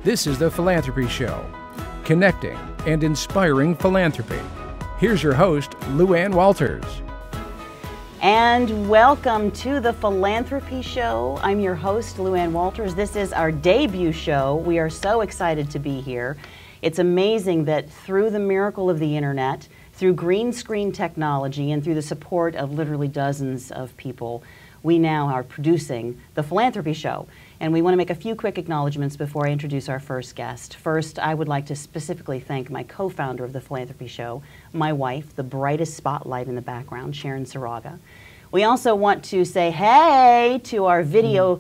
This is the Philanthropy Show, connecting and inspiring philanthropy. Here's your host, Louanne Walters. And welcome to the Philanthropy Show. I'm your host, Louanne Walters. This is our debut show. We are so excited to be here. It's amazing that through the miracle of the internet, through green screen technology, and through the support of literally dozens of people, we now are producing the Philanthropy Show. And we want to make a few quick acknowledgments before I introduce our first guest. First, I would like to specifically thank my co-founder of the Philanthropy Show, my wife, the brightest spotlight in the background, Sharon Saraga. We also want to say hey to our video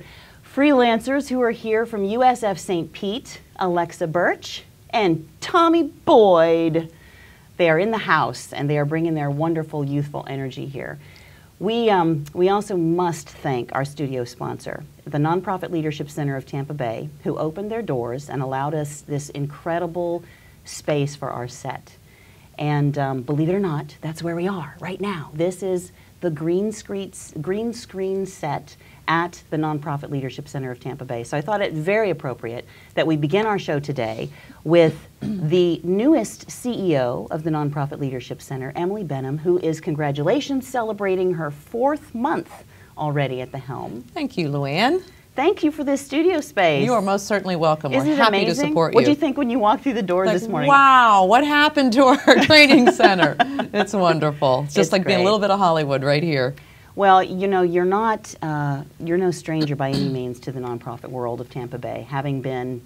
freelancers who are here from USF St. Pete, Alexa Birch and Tommy Boyd. They are in the house and they are bringing their wonderful youthful energy here. We also must thank our studio sponsor, the Nonprofit Leadership Center of Tampa Bay, who opened their doors and allowed us this incredible space for our set. And believe it or not, that's where we are right now. This is the green screen set at the Nonprofit Leadership Center of Tampa Bay. So I thought it very appropriate that we begin our show today with the newest CEO of the Nonprofit Leadership Center, Emily Benham, who is, congratulations, celebrating her 4th month already at the helm. Thank you, Louanne. Thank you for this studio space. You are most certainly welcome. Isn't We're it happy amazing? to support you. What did you think when you walked through the doors this morning? Wow, what happened to our training center? It's wonderful. It's just like being a little bit of Hollywood right here. Well, you know, you're no stranger by any means to the nonprofit world of Tampa Bay, having been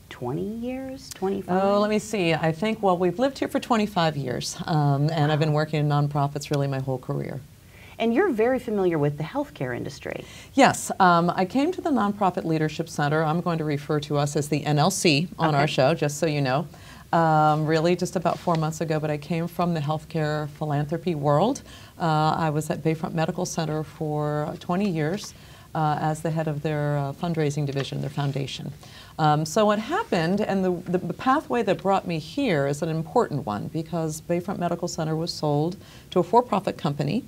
20 years, 25? Oh, let me see. I think, well, we've lived here for 25 years, and I've been working in nonprofits really my whole career. And you're very familiar with the healthcare industry. Yes. I came to the Nonprofit Leadership Center. I'm going to refer to us as the NLC on our show, just so you know. Really just about 4 months ago, but I came from the healthcare philanthropy world. I was at Bayfront Medical Center for 20 years as the head of their fundraising division, their foundation. So what happened, and the pathway that brought me here is an important one, because Bayfront Medical Center was sold to a for-profit company,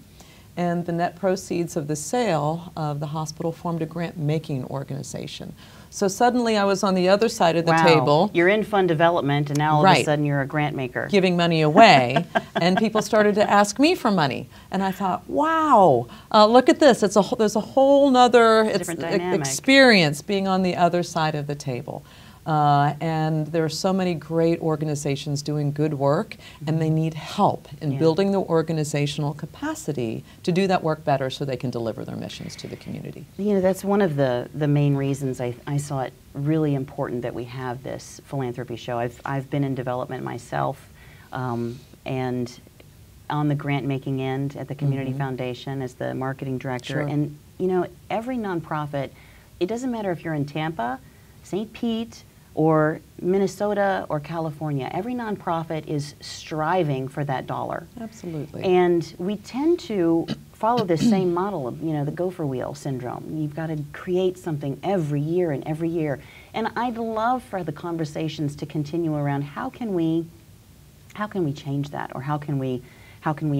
and the net proceeds of the sale of the hospital formed a grant-making organization. So suddenly I was on the other side of the table. You're in fund development, and now all of a sudden you're a grant maker. Giving money away, and people started to ask me for money. And I thought, wow, look at this. There's a whole nother experience being on the other side of the table. And there are so many great organizations doing good work, and they need help in building the organizational capacity to do that work better so they can deliver their missions to the community. You know, that's one of the main reasons I saw it really important that we have this philanthropy show. I've been in development myself, and on the grant-making end at the Community Foundation as the marketing director. And, you know, every nonprofit, it doesn't matter if you're in Tampa, St. Pete, or Minnesota or California, every nonprofit is striving for that dollar. Absolutely. And we tend to follow this same model of, you know, the gopher wheel syndrome. You've got to create something every year and every year. And I'd love for the conversations to continue around how can we change that, or how can we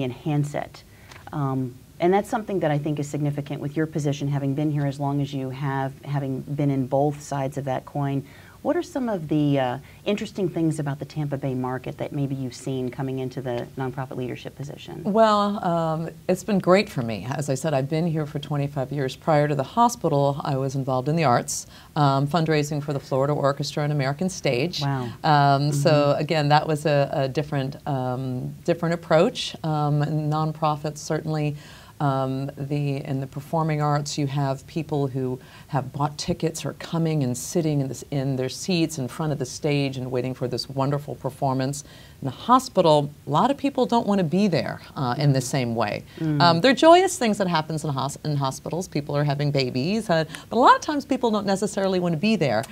enhance it? And that's something that I think is significant with your position, having been here as long as you have, having been in both sides of that coin. What are some of the interesting things about the Tampa Bay market that maybe you've seen coming into the nonprofit leadership position? Well, it's been great for me. As I said, I've been here for 25 years. Prior to the hospital, I was involved in the arts, fundraising for the Florida Orchestra and American Stage. Wow. So again, that was a different approach. Nonprofits certainly. In the performing arts, you have people who have bought tickets, are coming and sitting in their seats in front of the stage and waiting for this wonderful performance. In the hospital, a lot of people don't want to be there in the same way. There are joyous things that happens in hospitals. People are having babies, but a lot of times people don't necessarily want to be there.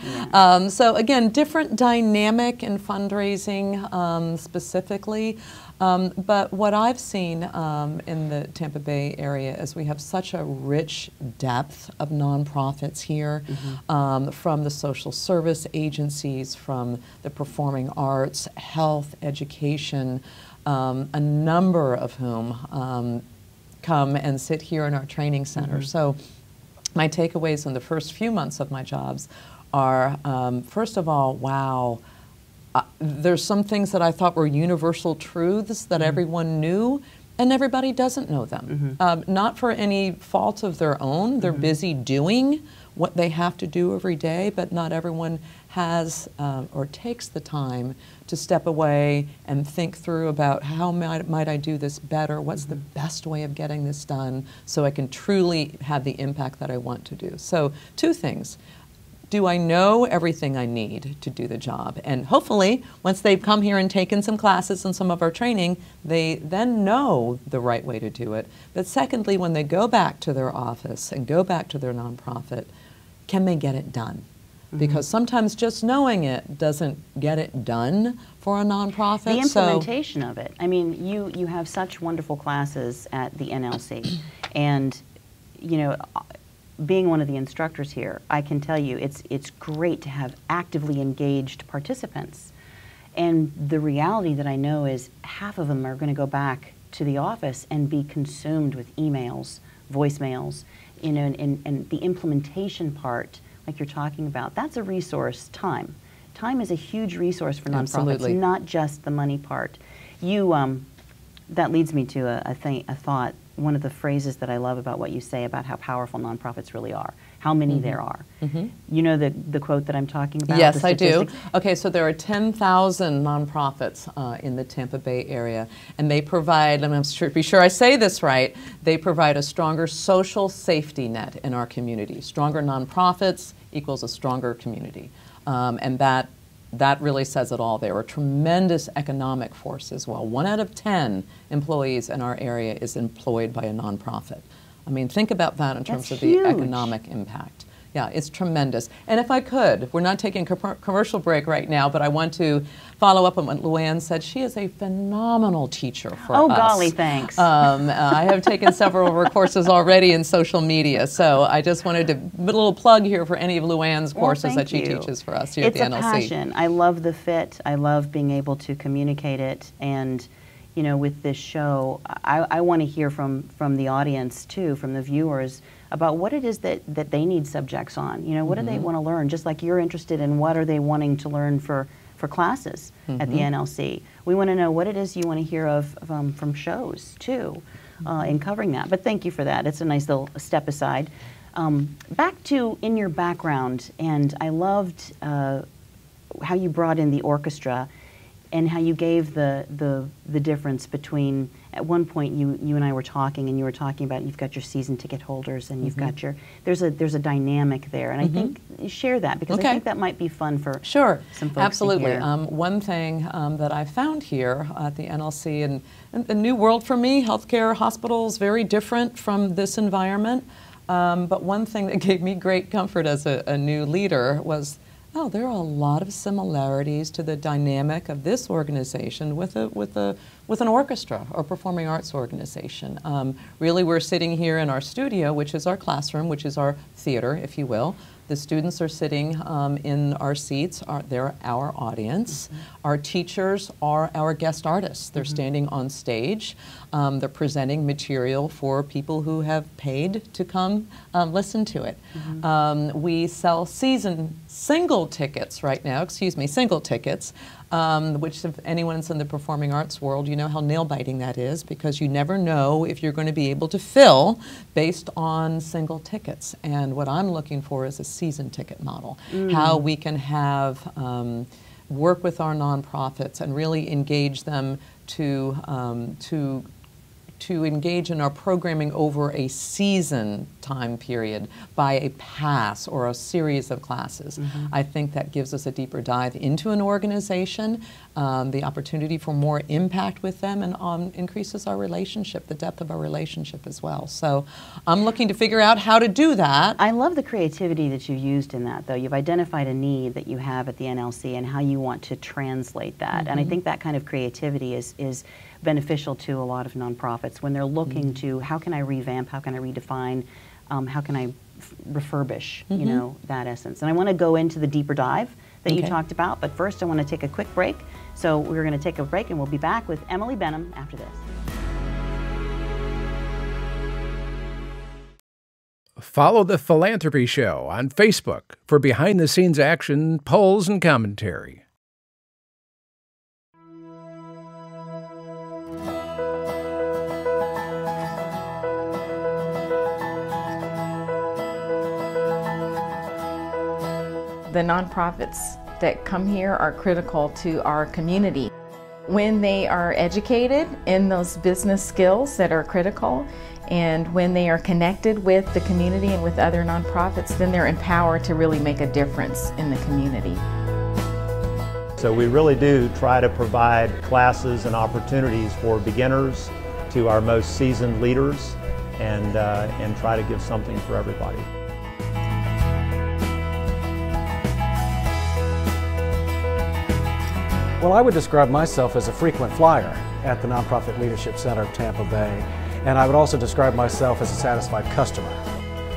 So again, different dynamic in fundraising specifically. But what I've seen in the Tampa Bay area is we have such a rich depth of nonprofits here, from the social service agencies, from the performing arts, health, education, a number of whom come and sit here in our training center. So my takeaways in the first few months of my jobs are, first of all, wow, there's some things that I thought were universal truths that everyone knew, and everybody doesn't know them. Not for any fault of their own. They're busy doing what they have to do every day, but not everyone has or takes the time to step away and think through about how might I do this better, what's the best way of getting this done so I can truly have the impact that I want to do. So 2 things. Do I know everything I need to do the job? And hopefully, once they've come here and taken some classes and some of our training, they then know the right way to do it. But secondly, when they go back to their office and go back to their nonprofit, can they get it done? Because sometimes just knowing it doesn't get it done for a nonprofit. The implementation of it. I mean, you have such wonderful classes at the NLC, and you know, being one of the instructors here, I can tell you it's great to have actively engaged participants. And the reality that I know is half of them are going to go back to the office and be consumed with emails, voicemails, you know, and the implementation part, like you're talking about, that's a resource, time. Time is a huge resource for nonprofits, Absolutely. not just the money part. You, that leads me to a thought. One of the phrases that I love about what you say about how powerful nonprofits really are, how many there are. You know the quote that I'm talking about? Yes, I do. Okay, so there are 10,000 nonprofits in the Tampa Bay area, and they provide, and I'm be sure I say this right, they provide a stronger social safety net in our community. Stronger nonprofits equals a stronger community. And that really says it all. They're a tremendous economic force as well. 1 out of 10 employees in our area is employed by a nonprofit. I mean, think about that in terms of the economic impact. Yeah, it's tremendous. And if I could, we're not taking a commercial break right now, but I want to follow up on what Louanne said. She is a phenomenal teacher for us. Oh, golly, thanks. I have taken several of her courses already in social media, so I just wanted to put a little plug here for any of Louanne's courses that she teaches for us here at the NLC. It's a passion. I love the fit. I love being able to communicate it. And, you know, with this show, I want to hear from the audience, too, from the viewers, about what it is that they need subjects on. You know, what do they want to learn? Just like you're interested in what are they wanting to learn for classes at the NLC. We want to know what it is you want to hear of from shows, too, in covering that. But thank you for that. It's a nice little step aside. Back to in your background, and I loved how you brought in the orchestra and how you gave the difference between, at one point you and I were talking, and you were talking about you've got your season ticket holders and you've got your, there's a dynamic there, and I think share that, because I think that might be fun for some folks Absolutely. to hear. One thing that I found here at the NLC, and a new world for me, healthcare, hospitals, very different from this environment, but one thing that gave me great comfort as a new leader was, oh, there are a lot of similarities to the dynamic of this organization with an orchestra or performing arts organization. Really, we're sitting here in our studio, which is our classroom, which is our theater, if you will. The students are sitting in our seats. They're our audience. Our teachers are our guest artists. They're standing on stage. They're presenting material for people who have paid to come listen to it. We sell single tickets right now, single tickets, which if anyone's in the performing arts world, you know how nail-biting that is, because you never know if you're going to be able to fill based on single tickets. And what I'm looking for is a season ticket model, how we can have work with our nonprofits and really engage them to engage in our programming over a season time period by a pass or a series of classes. I think that gives us a deeper dive into an organization, the opportunity for more impact with them, and increases our relationship, the depth of our relationship as well. So I'm looking to figure out how to do that. I love the creativity that you used in that, though. You've identified a need that you have at the NLC and how you want to translate that. And I think that kind of creativity is beneficial to a lot of nonprofits when they're looking to, how can I revamp, how can I redefine, how can I refurbish, you know, that essence. And I want to go into the deeper dive that you talked about, but first I want to take a quick break. So we're going to take a break, and we'll be back with Emily Benham after this. Follow the Philanthropy Show on Facebook for behind-the-scenes action, polls, and commentary. The nonprofits that come here are critical to our community. When they are educated in those business skills that are critical, and when they are connected with the community and with other nonprofits, then they're empowered to really make a difference in the community. So we really do try to provide classes and opportunities for beginners to our most seasoned leaders, and try to give something for everybody. Well, I would describe myself as a frequent flyer at the Nonprofit Leadership Center of Tampa Bay, and I would also describe myself as a satisfied customer.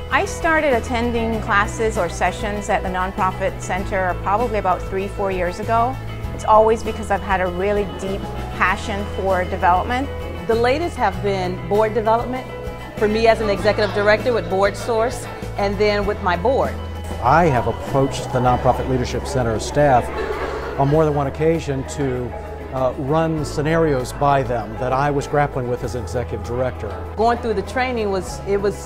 I started attending classes or sessions at the Nonprofit Center probably about 3-4 years ago. It's always because I've had a really deep passion for development. The latest have been board development, for me as an executive director with Board Source, and then with my board. I have approached the Nonprofit Leadership Center staff on more than one occasion to run scenarios by them that I was grappling with as executive director. Going through the training was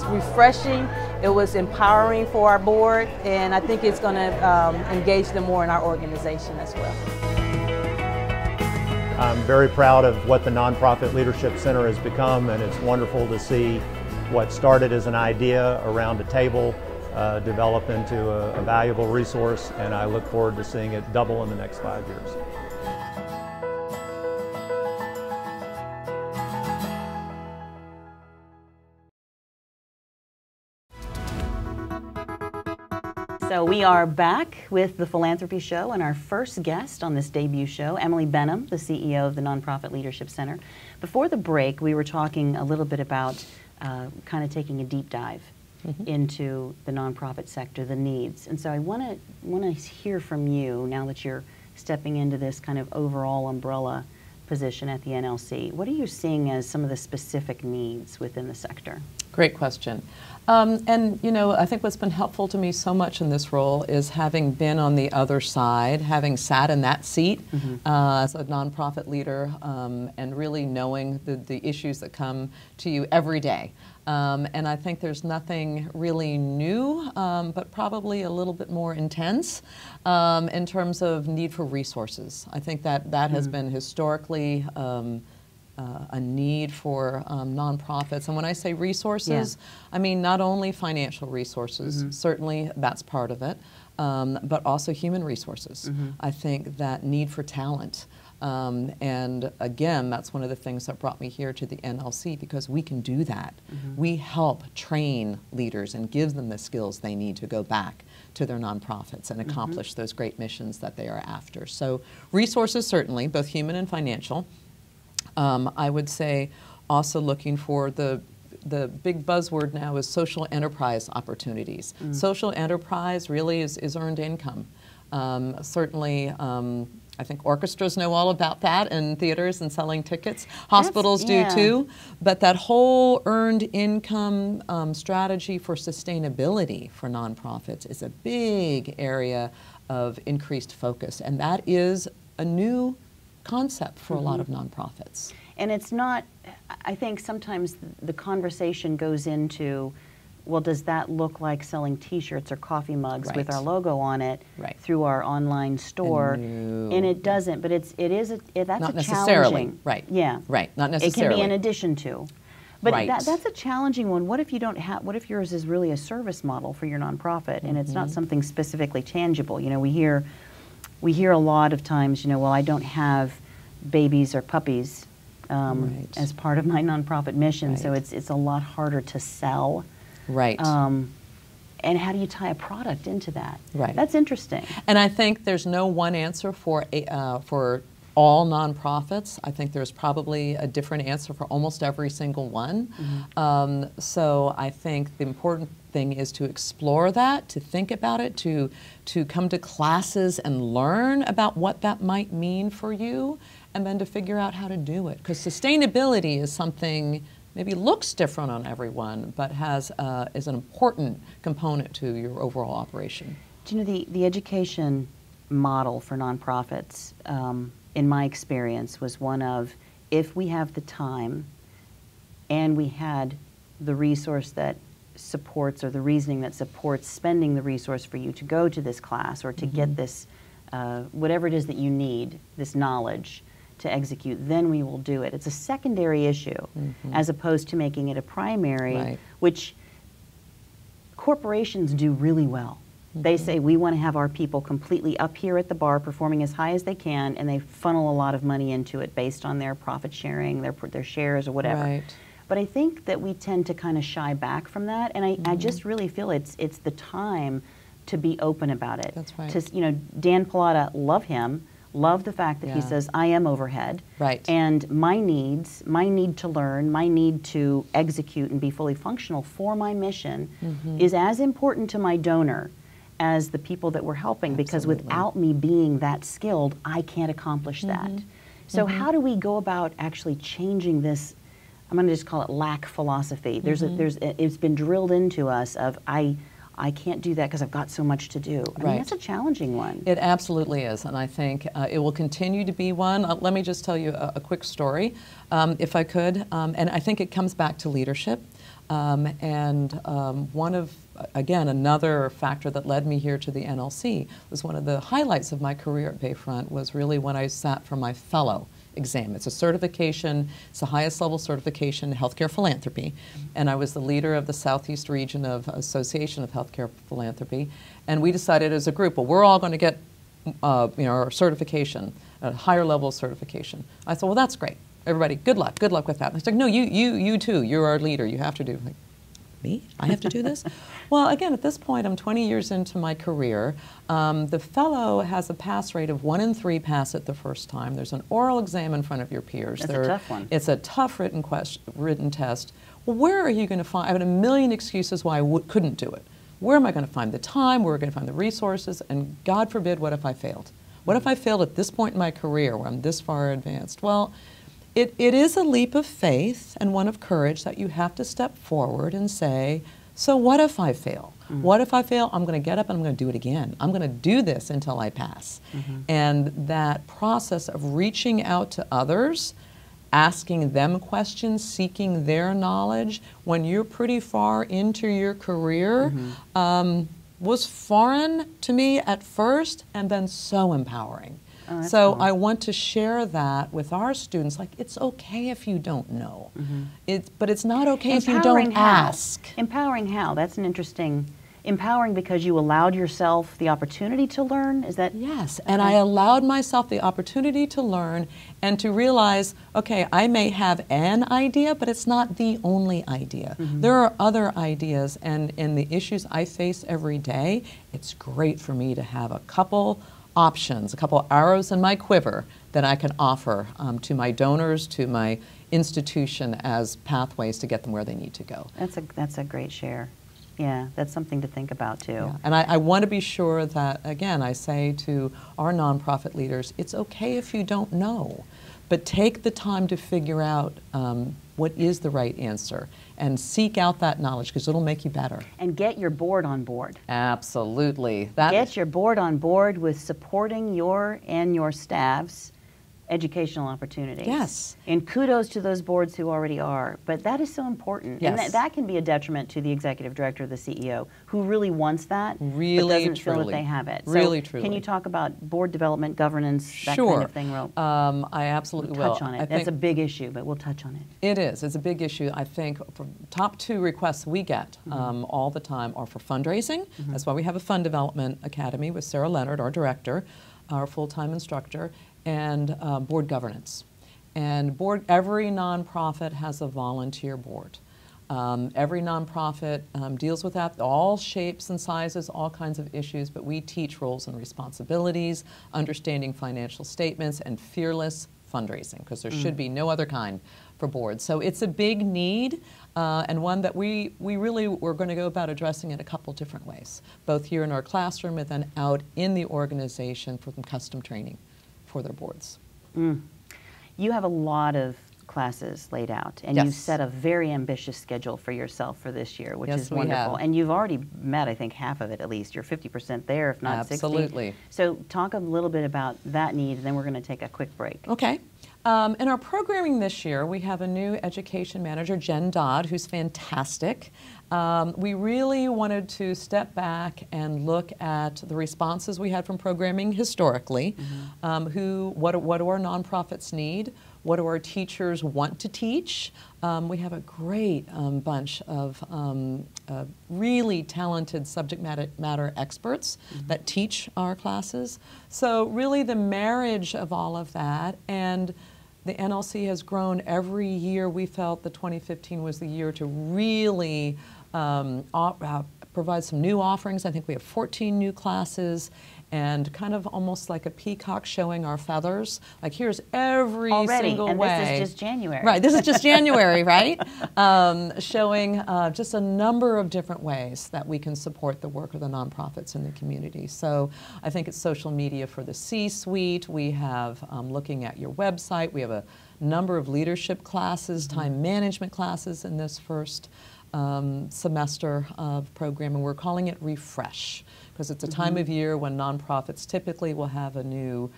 refreshing, it was empowering for our board, and I think it's going to engage them more in our organization as well. I'm very proud of what the Nonprofit Leadership Center has become, and it's wonderful to see what started as an idea around a table develop into a valuable resource, and I look forward to seeing it double in the next 5 years. So we are back with the Philanthropy Show, and our first guest on this debut show, Emily Benham, the CEO of the Nonprofit Leadership Center. Before the break, we were talking a little bit about kind of taking a deep dive into the nonprofit sector, the needs. And so I want to hear from you, now that you're stepping into this kind of overall umbrella position at the NLC. What are you seeing as some of the specific needs within the sector? Great question. And you know, I think what's been helpful to me so much in this role is having been on the other side, having sat in that seat as a nonprofit leader, and really knowing the issues that come to you every day. And I think there's nothing really new, but probably a little bit more intense in terms of need for resources. I think that has been historically a need for nonprofits. And when I say resources, I mean not only financial resources, certainly that's part of it, but also human resources. I think that need for talent. And again, that's one of the things that brought me here to the NLC, because we can do that. We help train leaders and give them the skills they need to go back to their nonprofits and accomplish those great missions that they are after. So resources, certainly, both human and financial. I would say also looking for the big buzzword now is social enterprise opportunities. Social enterprise really is earned income. Certainly, I think orchestras know all about that, and theaters and selling tickets. Hospitals do too. But that whole earned income strategy for sustainability for nonprofits is a big area of increased focus, and that is a new concept for a lot of nonprofits. And it's not, I think sometimes the conversation goes into, well, does that look like selling t-shirts or coffee mugs with our logo on it through our online store? And it doesn't, but that's not a challenging. Not necessarily. It can be in addition to. But that's a challenging one. What if you don't have, what if yours is really a service model for your nonprofit and it's not something specifically tangible? You know, we hear a lot of times, you know, well, I don't have babies or puppies as part of my nonprofit mission, so it's a lot harder to sell. And how do you tie a product into that? That's interesting. And I think there's no one answer for all nonprofits. I think there's probably a different answer for almost every single one. So I think the important thing is to explore that, to think about it, to come to classes and learn about what that might mean for you, and then to figure out how to do it. Because sustainability is something maybe looks different on everyone, but is an important component to your overall operation. Do you know the education model for nonprofits, in my experience, was one of, if we have the time and we had the resource that supports, or the reasoning that supports spending the resource for you to go to this class or to get this, whatever it is that you need, this knowledge to execute, then we will do it. It's a secondary issue as opposed to making it a primary, which corporations do really well. They say, we want to have our people completely up here at the bar performing as high as they can, and they funnel a lot of money into it based on their profit sharing, their shares or whatever. Right. But I think that we tend to kind of shy back from that, and I just really feel it's the time to be open about it. That's right. To, you know, Dan Pallotta, love him, love the fact that he says, I am overhead. Right. And my needs, my need to learn, my need to execute and be fully functional for my mission is as important to my donor as the people that we're helping, because without me being that skilled, I can't accomplish that. So how do we go about actually changing this, I'm going to just call it lack philosophy. It's been drilled into us of, I can't do that because I've got so much to do. I mean, that's a challenging one. It absolutely is, and I think it will continue to be one. Let me just tell you a quick story, if I could, and I think it comes back to leadership. One of, again, another factor that led me here to the NLC was one of the highlights of my career at Bayfront was really when I sat for my fellow exam. It's a certification, it's the highest level certification in healthcare philanthropy, and I was the leader of the Southeast region of Association of Healthcare Philanthropy, and we decided as a group, well, we're all going to get our certification, a higher level certification. I thought, well, that's great. Everybody, good luck with that. And I was like, no, you too, you're our leader, you have to do. I'm like, me? I have to do this? Well, again, at this point, I'm 20 years into my career. The fellow has a pass rate of 1 in 3 pass it the first time. There's an oral exam in front of your peers. That's a tough one. It's a tough written test. Well, where are you going to find? I have a million excuses why I couldn't do it. Where am I going to find the time? Where am I going to find the resources? And God forbid, what if I failed? What if I failed at this point in my career where I'm this far advanced? Well, it is a leap of faith and one of courage that you have to step forward and say, so what if I fail? What if I fail? I'm going to get up and I'm going to do it again. I'm going to do this until I pass. And that process of reaching out to others, asking them questions, seeking their knowledge, when you're pretty far into your career, was foreign to me at first and then so empowering. So cool. I want to share that with our students. Like, it's okay if you don't know. But it's not okay if you don't ask. Empowering how? That's an interesting... Empowering because you allowed yourself the opportunity to learn? Is that... Yes, and I allowed myself the opportunity to learn and to realize, okay, I may have an idea, but it's not the only idea. There are other ideas, and in the issues I face every day, it's great for me to have a couple options, a couple arrows in my quiver that I can offer to my donors, to my institution as pathways to get them where they need to go. That's a great share. Yeah, that's something to think about too. Yeah. And I want to be sure that, again, I say to our nonprofit leaders, it's okay if you don't know, but take the time to figure out what is the right answer and seek out that knowledge because it'll make you better. And get your board on board. Absolutely. Get your board on board with supporting your and your staff's educational opportunities. Yes. And kudos to those boards who already are. But that is so important. Yes. And that can be a detriment to the executive director or the CEO who really wants that, really, but doesn't feel that they have it. Really, so truly. Can you talk about board development, governance, that kind of thing? I absolutely will. Touch on it. That's a big issue, but we'll touch on it. It is. It's a big issue. I think top 2 requests we get all the time are for fundraising. That's why we have a Fund Development Academy with Sarah Leonard, our director, our full-time instructor, and board governance. And every nonprofit has a volunteer board. Every nonprofit deals with that, all shapes and sizes, all kinds of issues, but we teach roles and responsibilities, understanding financial statements, and fearless fundraising, because there should be no other kind for boards. So it's a big need, and one that we really were going to go about addressing in a couple different ways, both here in our classroom and then out in the organization for some custom training for their boards. You have a lot of classes laid out, and Yes. you've set a very ambitious schedule for yourself for this year, which Yes, is we wonderful. have. And you've already met, I think, half of it at least. You're 50% there, if not 60%. Absolutely. So talk a little bit about that need, and then we're going to take a quick break. Okay. In our programming this year, we have a new education manager, Jen Dodd, who's fantastic. We really wanted to step back and look at the responses we had from programming historically. What do our nonprofits need? What do our teachers want to teach? We have a great bunch of really talented subject matter experts that teach our classes. So really the marriage of all of that, and the NLC has grown every year. We felt that 2015 was the year to really provide some new offerings. I think we have 14 new classes, and kind of almost like a peacock showing our feathers. Like, here's every single and way. this is just January. Right, this is just January, right? Showing just a number of different ways that we can support the work of the nonprofits in the community. So I think it's social media for the C-suite. We have looking at your website. We have a number of leadership classes, time management classes in this first semester of programming. We're calling it Refresh, because it's a time of year when nonprofits typically will have a new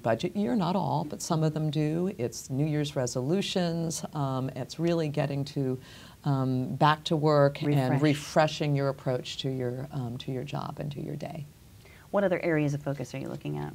budget year. Not all, but some of them do. It's New Year's resolutions. It's really getting to back to work and refreshing your approach to your job and to your day. What other areas of focus are you looking at?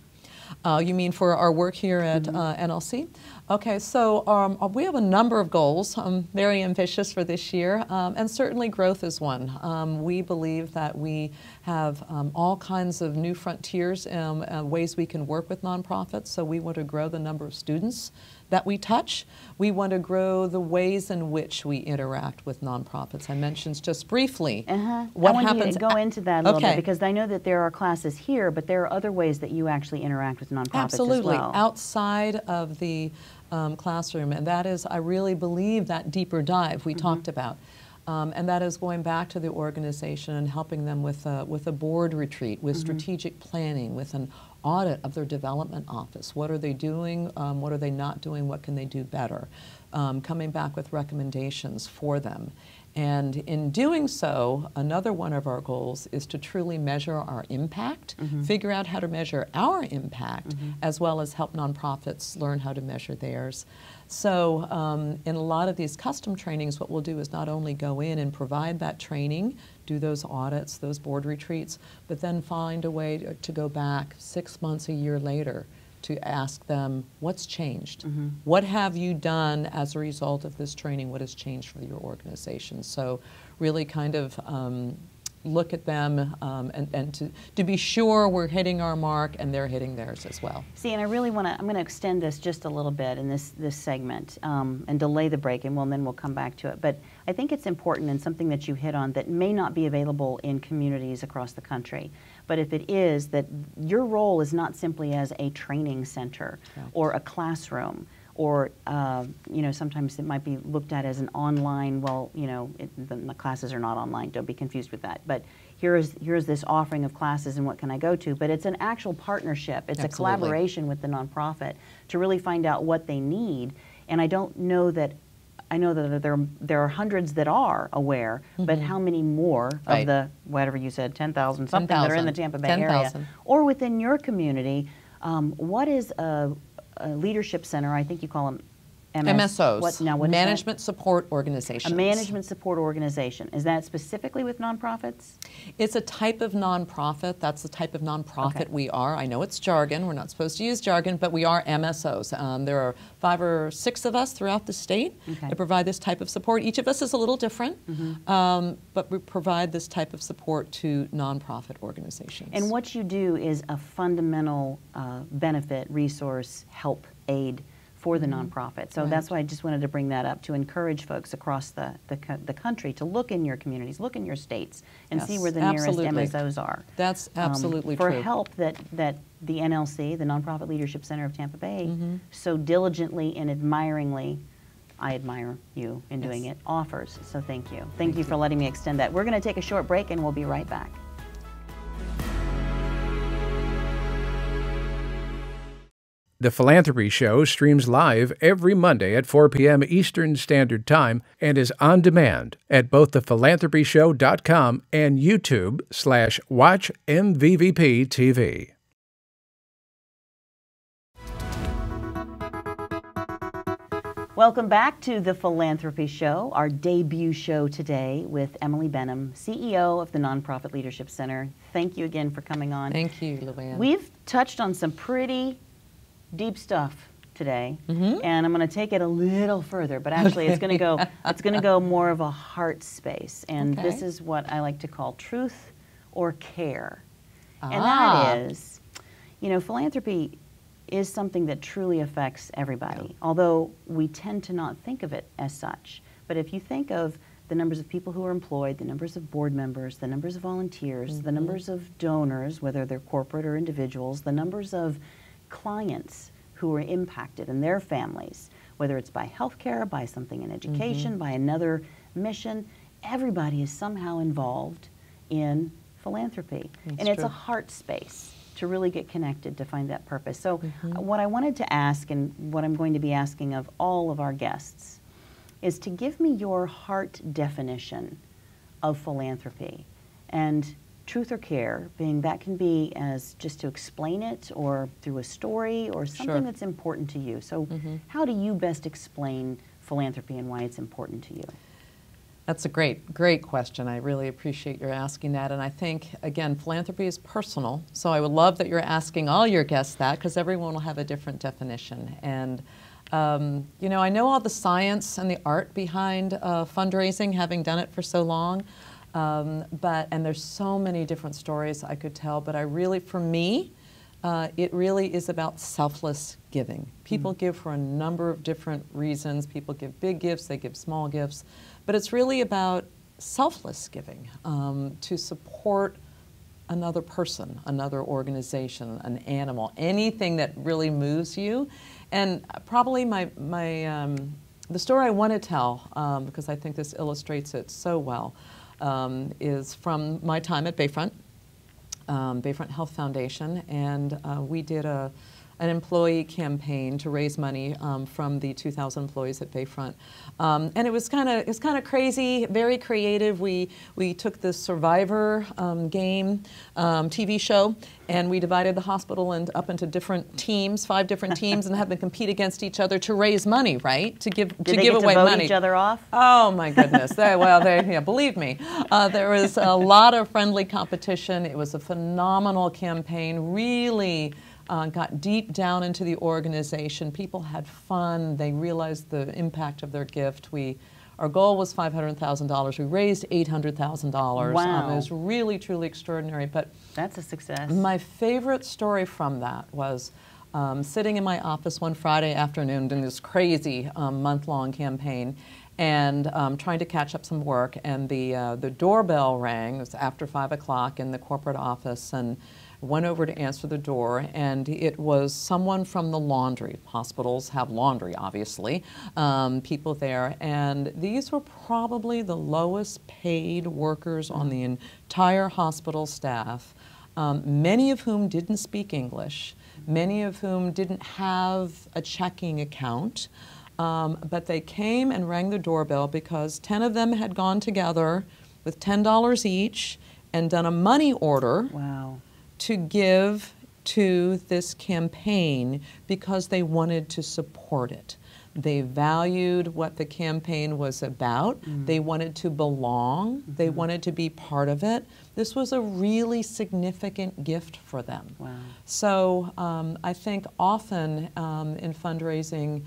You mean for our work here at NLC? Okay, so we have a number of goals, very ambitious for this year, and certainly growth is one. We believe that we have all kinds of new frontiers, ways we can work with nonprofits, so we want to grow the number of students that we touch. We want to grow the ways in which we interact with nonprofits. I mentioned just briefly what I want happens. you to go into that a little bit, because I know that there are classes here, but there are other ways that you actually interact with nonprofits Absolutely. as well. Outside of the classroom, and that is, I really believe, that deeper dive we talked about. And that is going back to the organization and helping them with a board retreat, with strategic planning, with an audit of their development office. What are they doing? What are they not doing? What can they do better? Coming back with recommendations for them. And in doing so, another one of our goals is to truly measure our impact, figure out how to measure our impact, as well as help nonprofits learn how to measure theirs. So in a lot of these custom trainings, what we'll do is not only go in and provide that training, do those audits, those board retreats, but then find a way to go back 6 months, a year later, to ask them, what's changed? What have you done as a result of this training? What has changed for your organization? So really kind of look at them and to be sure we're hitting our mark and they're hitting theirs as well. See, and I really want to, I'm going to extend this just a little bit in this segment and delay the break, and then we'll come back to it. But I think it's important, and something that you hit on that may not be available in communities across the country. But if it is, that your role is not simply as a training center or a classroom, or you know, sometimes it might be looked at as an online, well, you know, the classes are not online, don't be confused with that. But here's this offering of classes and what can I go to? But it's an actual partnership. It's a collaboration with the nonprofit to really find out what they need. And I know that there are hundreds that are aware, but how many more of the, whatever you said, 10,000 something that are in the Tampa Bay area, or within your community, what is a leadership center? I think you call them MSOs, what Management Support Organizations. A management support organization. Is that specifically with nonprofits? It's a type of nonprofit. That's the type of nonprofit we are. I know it's jargon. We're not supposed to use jargon, but we are MSOs. There are 5 or 6 of us throughout the state that provide this type of support. Each of us is a little different, but we provide this type of support to nonprofit organizations. And what you do is a fundamental benefit, resource, help, aid for the nonprofit. So that's why I just wanted to bring that up, to encourage folks across the country to look in your communities, look in your states, and see where the nearest MSOs are. That's absolutely true. For help that the NLC, the Nonprofit Leadership Center of Tampa Bay, so diligently and admiringly, I admire you in doing it, offers. So thank you. Thank you for letting me extend that. We're going to take a short break and we'll be right back. The Philanthropy Show streams live every Monday at 4 p.m. Eastern Standard Time and is on demand at both thephilanthropyshow.com and YouTube/Watch MVVP TV. Welcome back to The Philanthropy Show, our debut show today with Emily Benham, CEO of the Nonprofit Leadership Center. Thank you again for coming on. Thank you, Louanne. We've touched on some pretty deep stuff today, and I'm going to take it a little further, but actually it's going to go more of a heart space, and this is what I like to call truth or care. And that is, you know, philanthropy is something that truly affects everybody, although we tend to not think of it as such. But if you think of the numbers of people who are employed, the numbers of board members, the numbers of volunteers, the numbers of donors, whether they're corporate or individuals, the numbers of clients who are impacted and their families, whether it's by healthcare, by something in education, by another mission, everybody is somehow involved in philanthropy. And it's a heart space to really get connected, to find that purpose. So what I wanted to ask, and what I'm going to be asking of all of our guests, is to give me your heart definition of philanthropy. And truth or care, being that can be as just to explain it or through a story or something that's important to you. So how do you best explain philanthropy and why it's important to you? That's a great question. I really appreciate your asking that. And I think, again, philanthropy is personal. So I would love that you're asking all your guests that, because everyone will have a different definition. And, you know, I know all the science and the art behind fundraising, having done it for so long. And there's so many different stories I could tell, but I really, for me, it really is about selfless giving. People give for a number of different reasons. People give big gifts, they give small gifts, but it's really about selfless giving, to support another person, another organization, an animal, anything that really moves you. And probably the story I want to tell, because I think this illustrates it so well, is from my time at Bayfront Health Foundation, and we did an employee campaign to raise money from the 2,000 employees at Bayfront, and it was kind of crazy, very creative. We took the Survivor game TV show, and we divided the hospital up into different teams, 5 different teams, and had them compete against each other to raise money, right? To give away vote money. Each other off? Oh my goodness! Believe me, there was a lot of friendly competition. It was a phenomenal campaign. Really got deep down into the organization. People had fun. They realized the impact of their gift. Our goal was $500,000. We raised $800,000. Wow. It was really, truly extraordinary. But that's a success. My favorite story from that was sitting in my office one Friday afternoon doing this crazy month-long campaign and trying to catch up some work. And the doorbell rang. It was after 5 o'clock in the corporate office, and went over to answer the door, and it was someone from the laundry. Hospitals have laundry, obviously, people there, and these were probably the lowest paid workers on the entire hospital staff, many of whom didn't speak English, many of whom didn't have a checking account, but they came and rang the doorbell because 10 of them had gone together with $10 each and done a money order. Wow. To give to this campaign because they wanted to support it. They valued what the campaign was about. They wanted to belong. They wanted to be part of it. This was a really significant gift for them. Wow. So I think often in fundraising,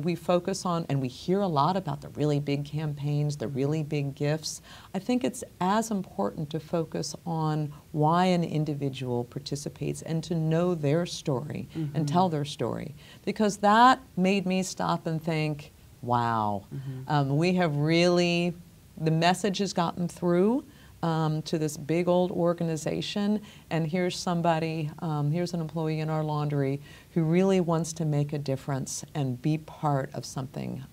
we focus on, and we hear a lot about the really big campaigns, the really big gifts. I think it's as important to focus on why an individual participates and to know their story and tell their story. Because that made me stop and think, wow, we have really, the message has gotten through to this big old organization, and here's somebody, here's an employee in our laundry who really wants to make a difference and be part of something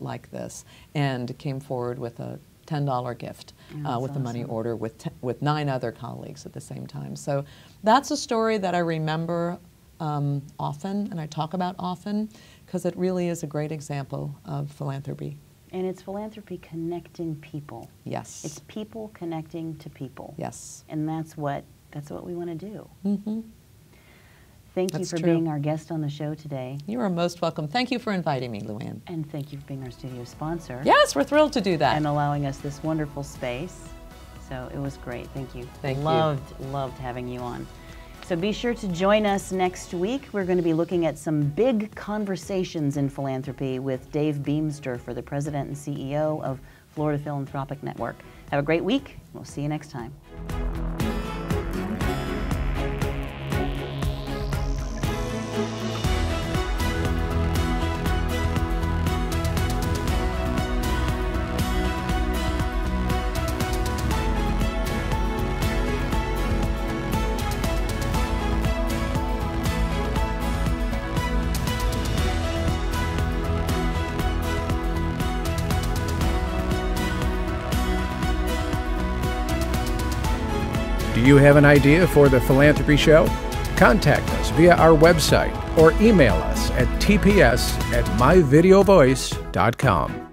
like this, and came forward with a $10 gift with a money order with 9 other colleagues at the same time. So that's a story that I remember often, and I talk about often, because it really is a great example of philanthropy. And it's philanthropy connecting people. Yes. It's people connecting to people. Yes. And that's what we want to do. Mm-hmm. Thank you for being our guest on the show today. You are most welcome. Thank you for inviting me, Louanne. And thank you for being our studio sponsor. Yes, we're thrilled to do that. And allowing us this wonderful space. So it was great. Thank you. Thank you. Loved having you on. So be sure to join us next week. We're going to be looking at some big conversations in philanthropy with Dave Beamster, for the President and CEO of Florida Philanthropic Network. Have a great week. We'll see you next time. Do you have an idea for the Philanthropy Show? Contact us via our website or email us at tps@myvideovoice.com.